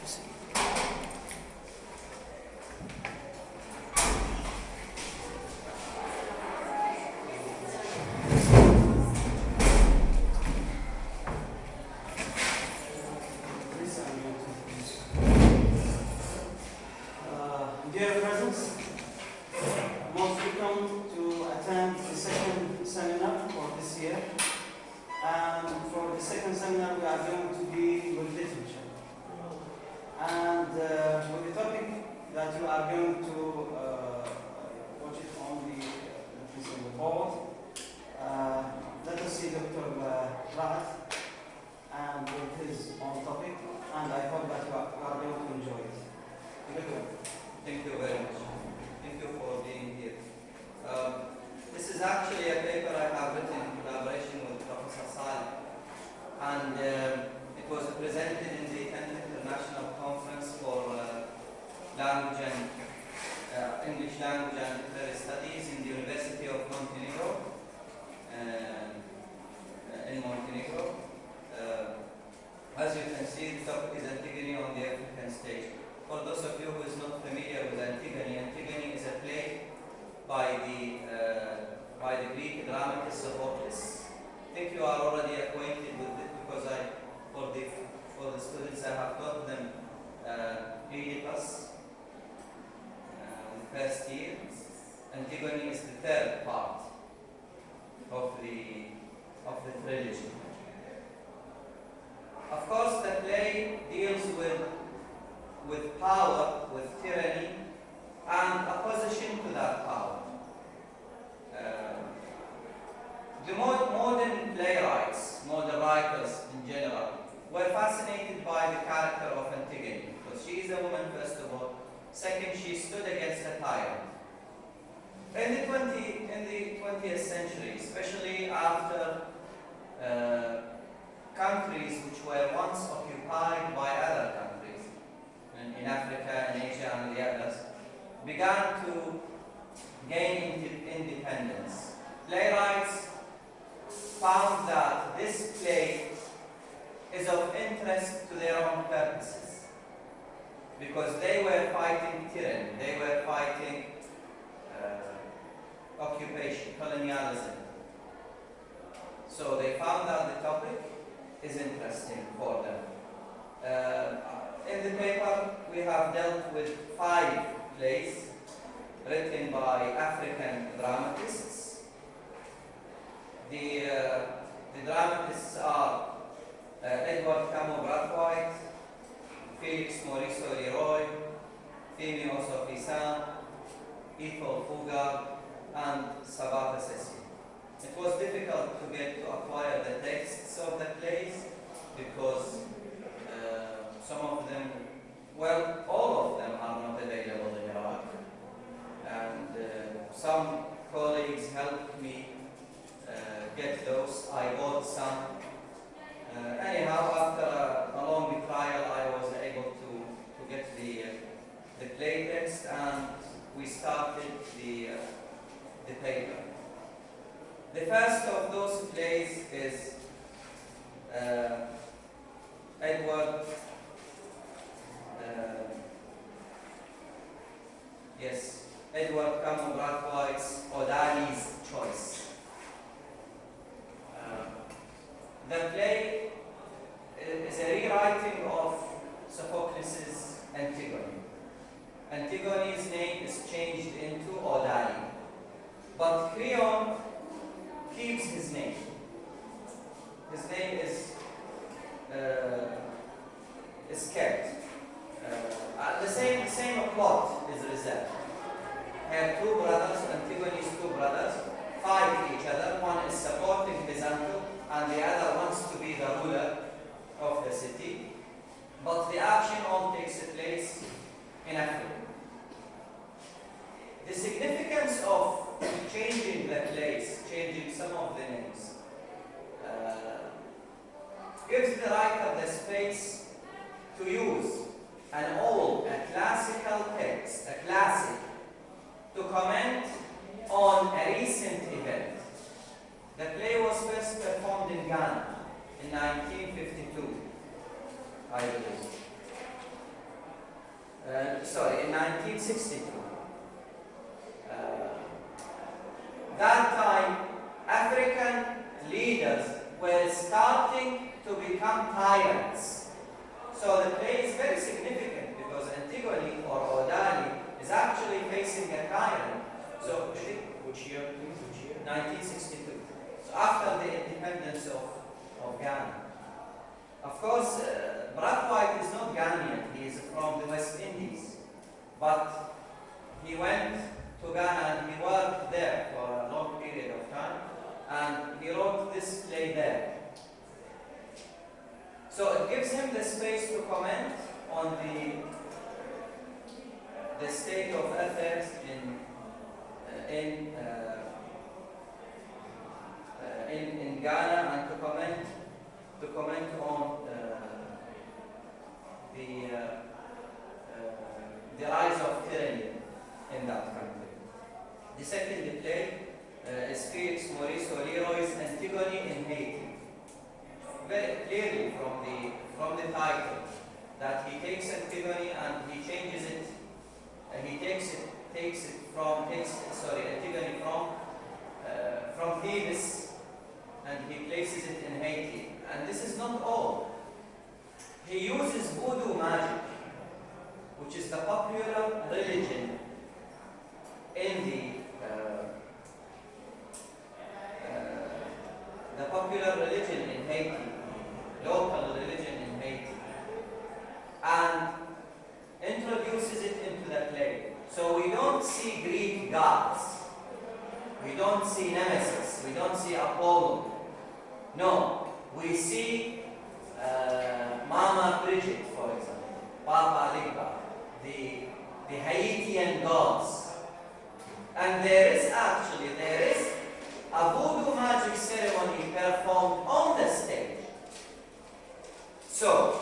Dear presents, most welcome to attend the second seminar for this year. And for the second seminar, we are going to be with literature. And with the topic that you are going to watch it on the board, let us see Dr. Rahat and with his own topic. And I hope that you are going to enjoy it. Thank you very much. Thank you for being here. This is actually a paper I have written in collaboration with Professor Saleh, and it was presented in the 10th International Conference for Language and English Language and Literary Studies in the University of Montenegro, in Montenegro. As you can see, the topic is Antigone on the African stage. For those of you who is not familiar with Antigone, Antigone is a play by the Greek dramatist Sophocles. I think you are already acquainted with it because for the students I have taught them Oedipus the first year. Antigone is the third part of the trilogy. Of course, the play deals with power, with tyranny, and opposition to that power. The modern playwrights, modern writers in general, were fascinated by the character of Antigone, because she is a woman, first of all. Second, she stood against a tyrant. In the 20th century, especially after countries which were once occupied by other countries, in Africa and Asia and the others, began to gain independence. Playwrights found that this play is of interest to their own purposes, because they were fighting tyranny, they were fighting occupation, colonialism. So they found that the topic is interesting for them. In the paper, we have dealt with 5 plays written by African dramatists. The dramatists are Edward Camo Brathwaite, Felix Mauricio Leroy, Femi Osofisan, Ethel Fugard, and Sabata Sessi. It was difficult to acquire the texts of the plays because some of them, well, all of them are not available in Iraq, and some colleagues helped me get those. I bought some. Anyhow, after a long trial, I was able to get the play text, and we started the paper. The first of those plays is Edward Camo Brathwaite's Odali's Choice. The play is a rewriting of Sophocles' Antigone. Antigone's name is changed into Odali, but Creon keeps his name. His name is kept. The same plot is reserved. Her 2 brothers, Antigone's 2 brothers, fight each other. One is supporting his uncle, and the other wants to be the ruler of the city. But the action all takes place in Africa. The significance of changing the place, changing some of the names, gives the writer the space to use a classical text, a classic, to comment on a recent event. The play was first performed in Ghana in 1952, I believe. in 1962. That time, African leaders were starting to become tyrants. So the play is very significant because Antigone or Odali is actually facing a tyrant. So Which year, please? Which year? 1962. So after the independence of Ghana. Of course, Brathwaite is not Ghanaian, he is from the West Indies. But he went to Ghana and he worked there for a long period of time. And he wrote this play there. So it gives him the space to comment on the state of affairs in Ghana and to comment on the rise of tyranny in that country. The second play is Felix Maurice Leroy's Antigone in Haiti. Very clearly from the title that he takes Antigone and he changes it. He takes Antigone from Thebes and he places it in Haiti. And this is not all. He uses voodoo magic, which is the popular religion in the popular religion in Haiti, local religion in Haiti, and introduces it into the play. So we don't see Greek gods, we don't see Nemesis, we don't see Apollo. No, we see Mama Bridget, for example, Papa Ligba, the Haitian gods. And there is a voodoo magic ceremony performed on the stage. So,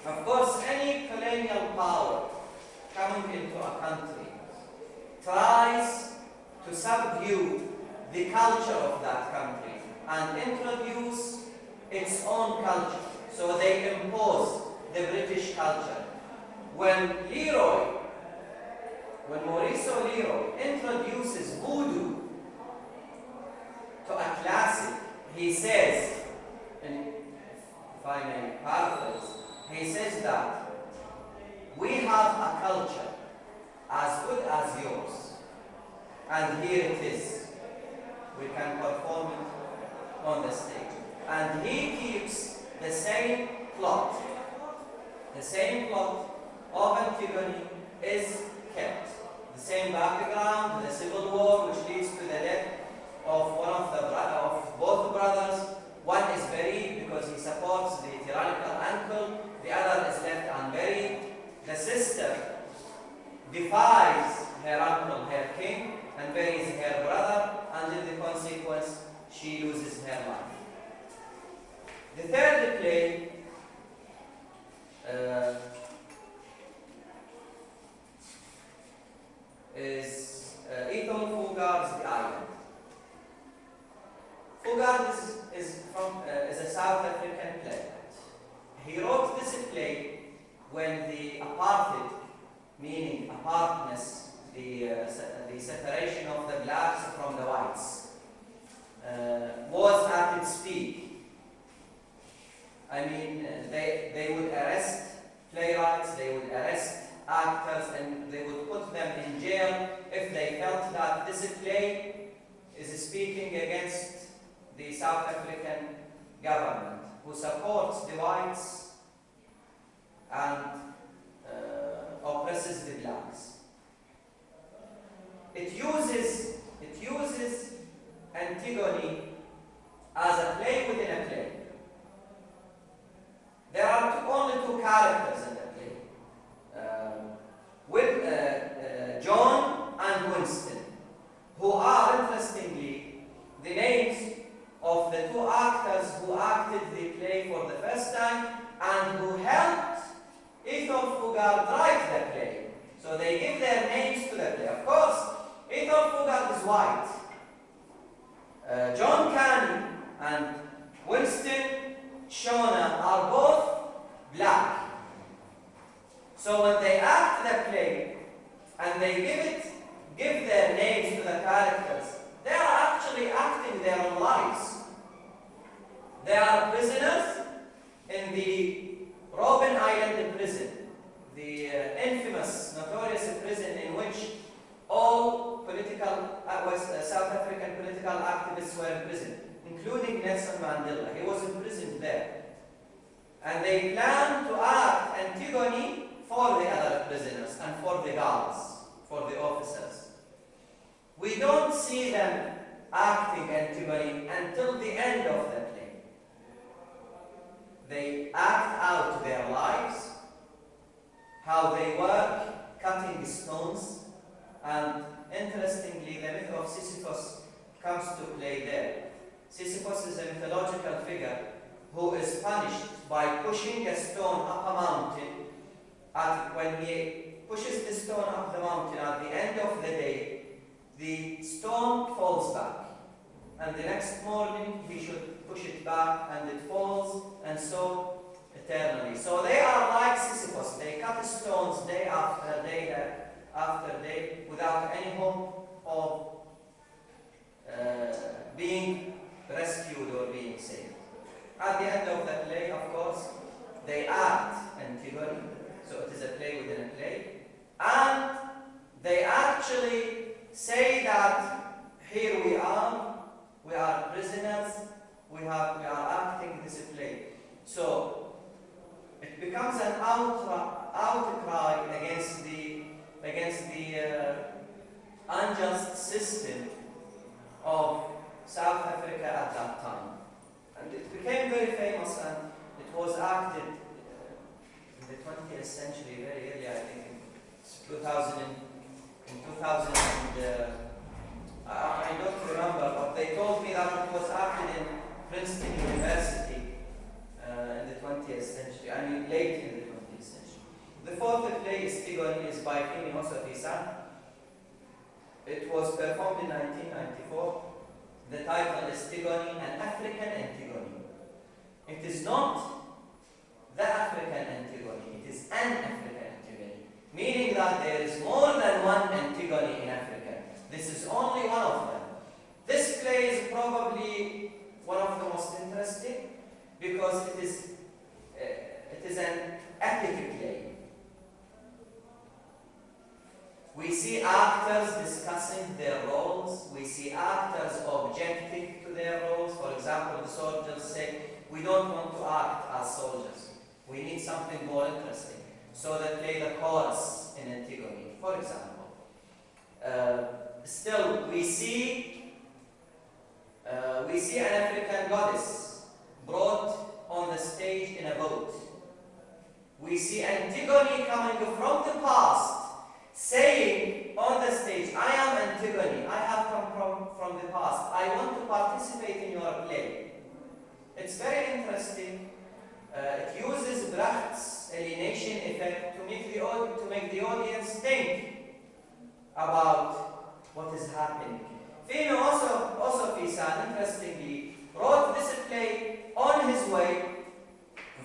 of course, any colonial power coming into a country tries to subdue the culture of that country and introduce its own culture. So they impose the British culture. When Mauricio Leroy introduces voodoo to a classic, he says, and if I may paraphrase, he says that we have a culture as good as yours, and here it is. We can perform it on the stage. And he keeps the same plot. The same plot of Antigone is kept. The same background, the civil war, which leads to the death of both brothers. One is buried because he supports the tyrannical uncle. The other is left unburied. The sister defies her uncle, her king, and buries her brother, and in the consequence, she loses her life. The third play is Ethel Fugard's The Island. Fugard is a South African playwright. He wrote this play when the apartheid, meaning apartness, the separation of the blacks from the whites, was at its peak. I mean, they would arrest playwrights, they would arrest actors, and they would put them in jail if they felt that this play is speaking against the South African government, who supports the whites and oppresses the blacks. It uses Antigone as a play within a play. There are only two characters in the play, with John and Winston, who are, interestingly, the names of the two actors who acted the play for the first time and who helped Ethel Fugard write the play. So they give their names to the play. Of course, Ethel Fugard is white. John Canning and Winston Shona are both black. They are prisoners in the Robben Island prison, the infamous, notorious prison in which all South African political activists were imprisoned, including Nelson Mandela. He was imprisoned there. And they planned to act Antigone for the other prisoners and for the guards, for the officers. We don't see them acting Antigone until the end of the play. They act out their lives, how they work cutting stones, and interestingly, the myth of Sisyphus comes to play there. Sisyphus is a mythological figure who is punished by pushing a stone up a mountain. When he pushes the stone up the mountain, at the end of the day, the stone falls back. And the next morning, he should push it back, and it falls, and so eternally. So they are like Sisyphus. They cut stones day after day, without any hope of being rescued or being saved. At the end of the play, of course, they act Antigone, so it is a play within a play, and they actually say that here we are prisoners, we are acting this play. So it becomes an outcry against the unjust system of South Africa at that time. And it became very famous, and it was acted in the 20th century, very early, I think, in 2000. I don't remember, but they told me that it was acted in Princeton University in the 20th century, I mean late in the 20th century. The fourth play, Antigone, is by Femi Osafi-San. It was performed in 1994. The title is Antigone, an African Antigone. It is not the African Antigone, it is an African Antigone, meaning that there is more than one Antigone in Africa. This is only one of them. This play is probably one of the most interesting because it is an epic play. We see actors discussing their roles. We see actors objecting to their roles. For example, the soldiers say, we don't want to act as soldiers. We need something more interesting. So they play the chorus in Antigone, for example. Still, we see an African goddess brought on the stage in a boat. We see Antigone coming from the past, saying on the stage, I am Antigone, I have come from the past, I want to participate in your play. It's very interesting. It uses Brecht's alienation effect to make the audience think about what is happening. Femi Osafi-San, interestingly, wrote this play on his way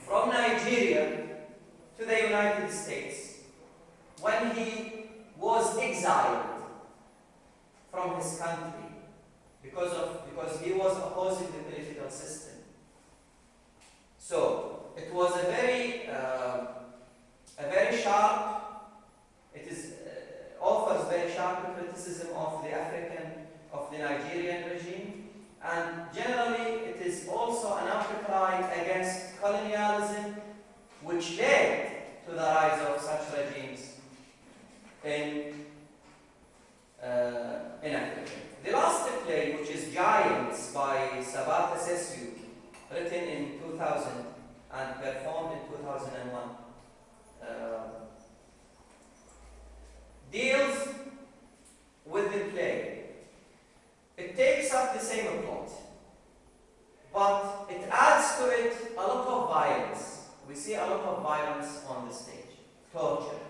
from Nigeria to the United States when he was exiled from his country because he was opposing the political system. So it was a very sharp. It offers very sharp criticism of the Nigerian regime, and generally it is also an outcry against colonialism, which led to the rise of such regimes in Africa. The last play, which is Giants by Sabata Sessu, written in 2000 and performed in 2001, deals with the play. It takes up the same plot, but it adds to it a lot of violence. We see a lot of violence on the stage, torture.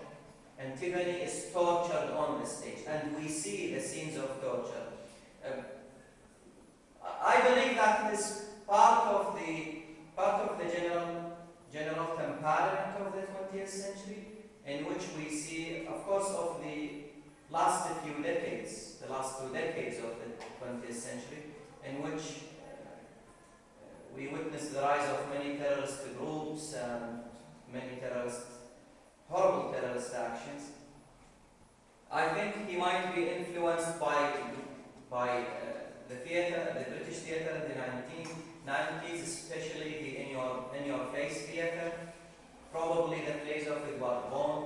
Antigone is tortured on the stage, and we see the scenes of torture. I believe that it is part of the general temperament of the 20th century, in which we see, of course, of the last few decades, the last 2 decades of the 20th century, in which we witnessed the rise of many terrorist groups and many horrible terrorist actions. I think he might be influenced by the theater, the British theater in the 1990s, especially the In Your Face theater. Probably the plays of Edward Bond,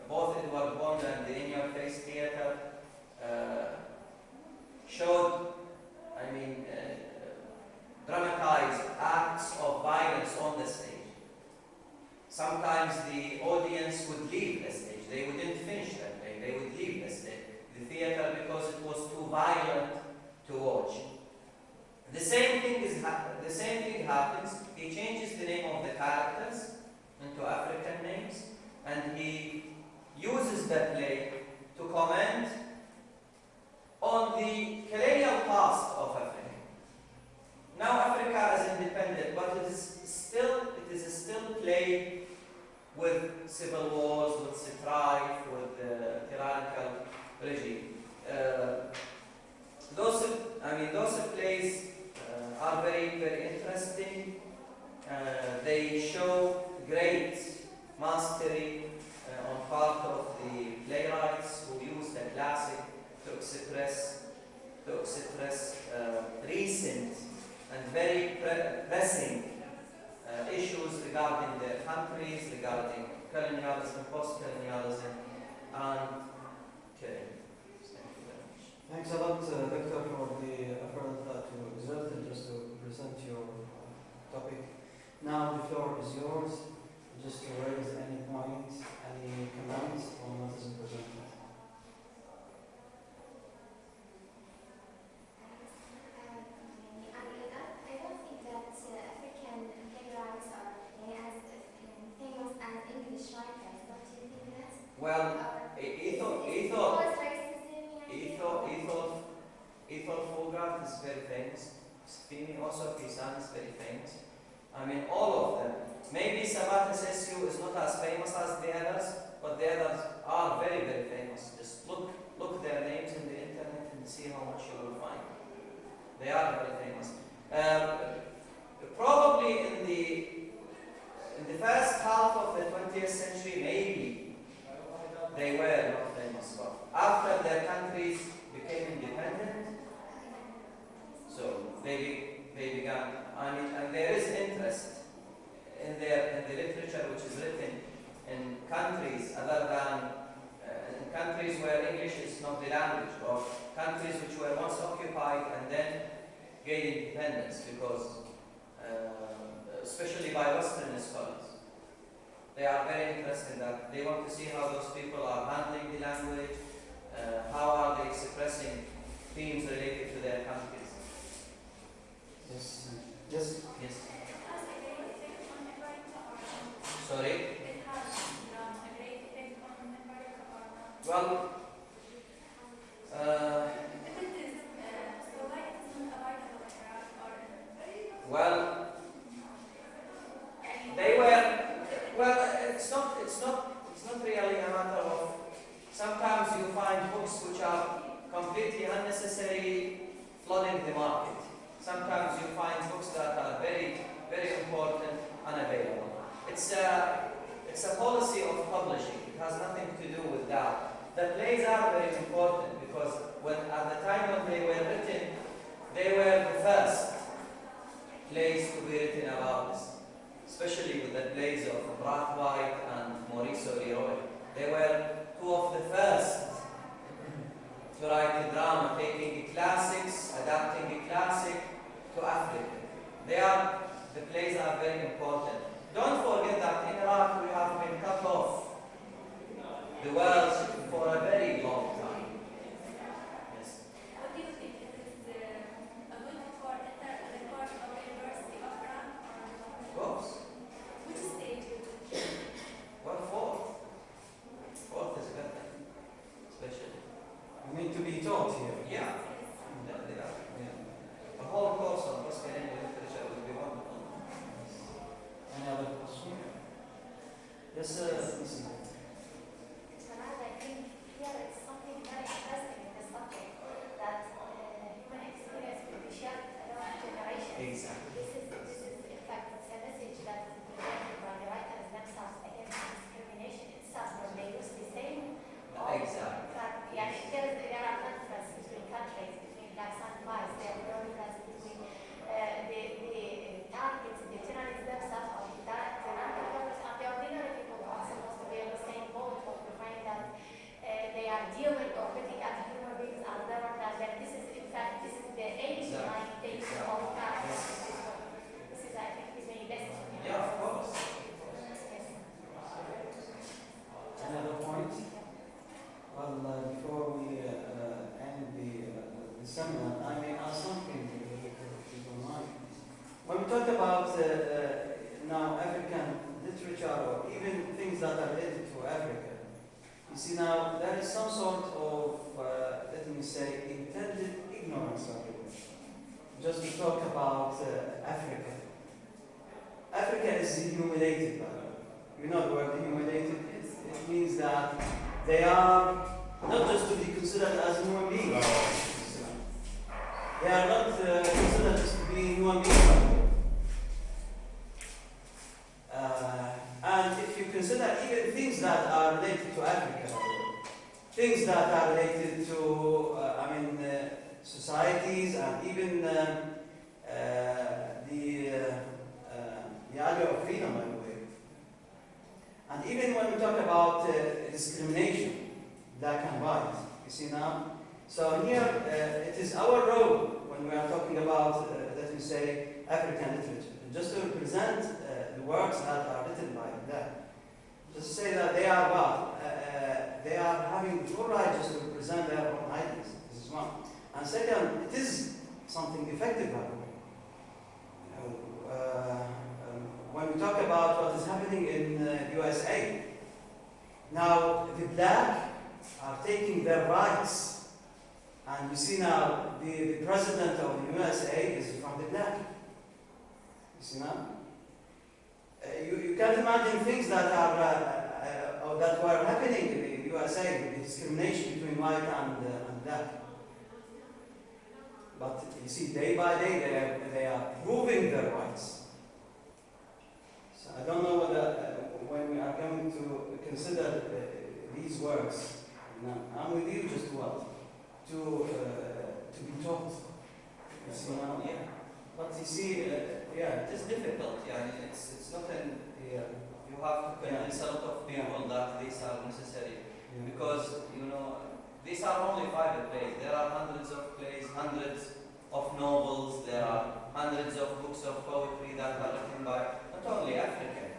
both Edward Bond and the In Your Face theater showed, dramatized acts of violence on the stage. Sometimes the audience would leave the stage. They wouldn't finish the play. They would leave the theater because it was too violent to watch. The same thing happens. He changes the name of the characters into African names, and he uses the play to comment on the colonial past of Africa. Now Africa is independent, but it is still plagued with civil wars, with strife, with tyrannical regime. Those plays are very, very interesting. They show great mastery on part of the playwrights who use the classic to express recent and very pressing issues regarding their countries, regarding colonialism, post-colonialism, and killing. Thank you very much. Thanks a lot, Victor, for the effort that you exerted just to present your topic. Now the floor is yours, just to raise any point, any comments on what is presented. I don't think that African playwrights are as famous as English writers. Don't you think that? Well, Ethel Fogart is very famous. Femi also Pisan is very famous. All of them. Maybe Sabata Sessiu is not as famous as the others, but the others are very, very famous. Just look their names in the internet and see how much you will find. They are very famous. Probably in the first half of the 20th century, maybe they were not famous. But after their countries became independent, so they began. And there is interest in the literature which is written in countries other than in countries where English is not the language, or countries which were once occupied and then gained independence, because especially by Western scholars, they are very interested in that. They want to see how those people are handling the language, how are they expressing themes related to their countries. Yes. Yes. Yes. Sorry? Well, they were. Well, it's not really a matter of. Sometimes you find books which are completely unnecessary, flooding the market. Sometimes you find books that are very, very important, unavailable. It's a policy of publishing. It has nothing to do with that. The plays are very important because at the time when they were written, they were the first plays to be written about this, especially with the plays of Brathwaite and Maurice Leroy. They were two of the first to write the drama, taking the classics, adapting the classic to Africa. The plays are very important. Don't forget that in Iraq we have been cut off the world for a very long time. Yes. What do you think? Is it a good for the course of the University of Iran? Of course. Which stage? Well, fourth is better, especially. You need to be taught here. Yeah. A whole course on Muslim literature would be wonderful. Any other question? Yes, sir. I think, yeah, seminar, I may ask something if you don't mind. When we talk about now African literature or even things that are related to Africa, you see now there is some sort of, let me say, intended ignorance of it. Just to talk about Africa. Africa is humiliated, by the way. You know the word humiliated? It means that they are not just to be considered as human beings. They are not considered just to be human beings. And if you consider even things that are related to Africa, things that are related to, societies and even the idea of freedom, by the way. And even when we talk about discrimination, black and white, you see now? So here, it is our role when we are talking about, let me say, African literature, just to represent the works that are written by black. Just to say that they are what? They are having full right just to represent their own ideas. This is one. And second, it is something effective, by the way. When we talk about what is happening in the USA, now the black are taking their rights. And you see now, the president of the USA is from the black. You see now? You can't imagine things that are or that were happening in the USA, the discrimination between white and black. But you see, day by day, they are proving their rights. So I don't know whether when we are going to consider these works, I'm with you just what? To be taught. You see now? Yeah. But you see, yeah. It is difficult, yeah. It's not an, yeah. You have to convince a lot of people that these are necessary. Yeah. Because, these are only 5 plays. There are hundreds of plays, hundreds of novels, there are hundreds of books of poetry that are written by not only African,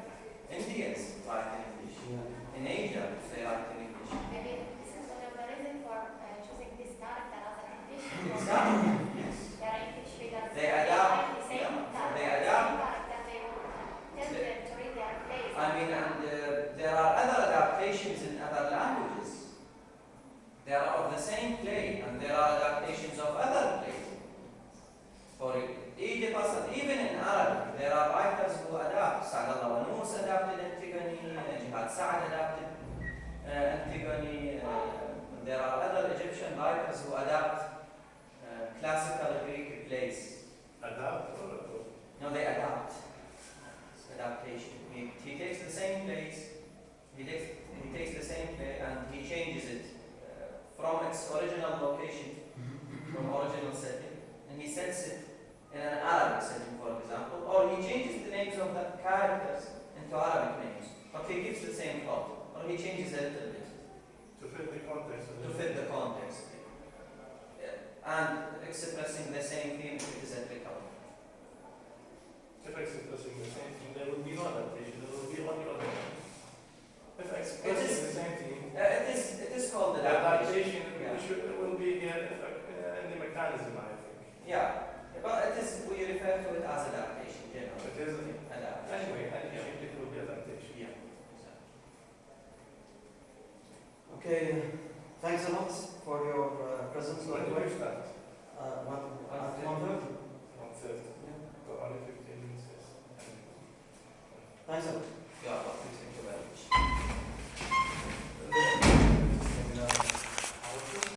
Indians write in English. Yeah. In Asia, they write in English. Maybe this is one of the reasons for choosing this character as a condition. Exactly. Yes. They are English because They adapt. like the same Yeah. They character, adapt. same character, they will tell them to read their plays. I mean, and there are other adaptations in other languages. They are of the same play, and there are adaptations of other plays. For Egypt, even in Arabic, there are writers who adapt. Sa'd al Wanus adapted Antigone, Jihad Sa'd adapted Antigone. There are other Egyptian writers who adapt classical Greek plays. Adapt or No, they adapt. It's adaptation. He takes the same plays, he takes the same play and he changes it from its original location, from original setting, and he sets it in an Arabic setting, for example, or he changes the names of the characters into Arabic names, but he gives the same plot, or he changes a little bit to fit the context of to fit the context, and expressing the same theme if it is applicable. If expressing the same thing, there will be no adaptation, there will be only other things. If expressing the same thing, It is called the adaptation. adaptation will be here in the mechanism, I think. Yeah, but we refer to it as adaptation generally. It is, Adaptation. anyway, I think it will be adaptation. Yeah. Okay, thanks a lot for your presence. So when do we start? What? At 1:30? 1:30. Yeah. So only 15 minutes. Yes. Thanks a lot. Yeah, what we say.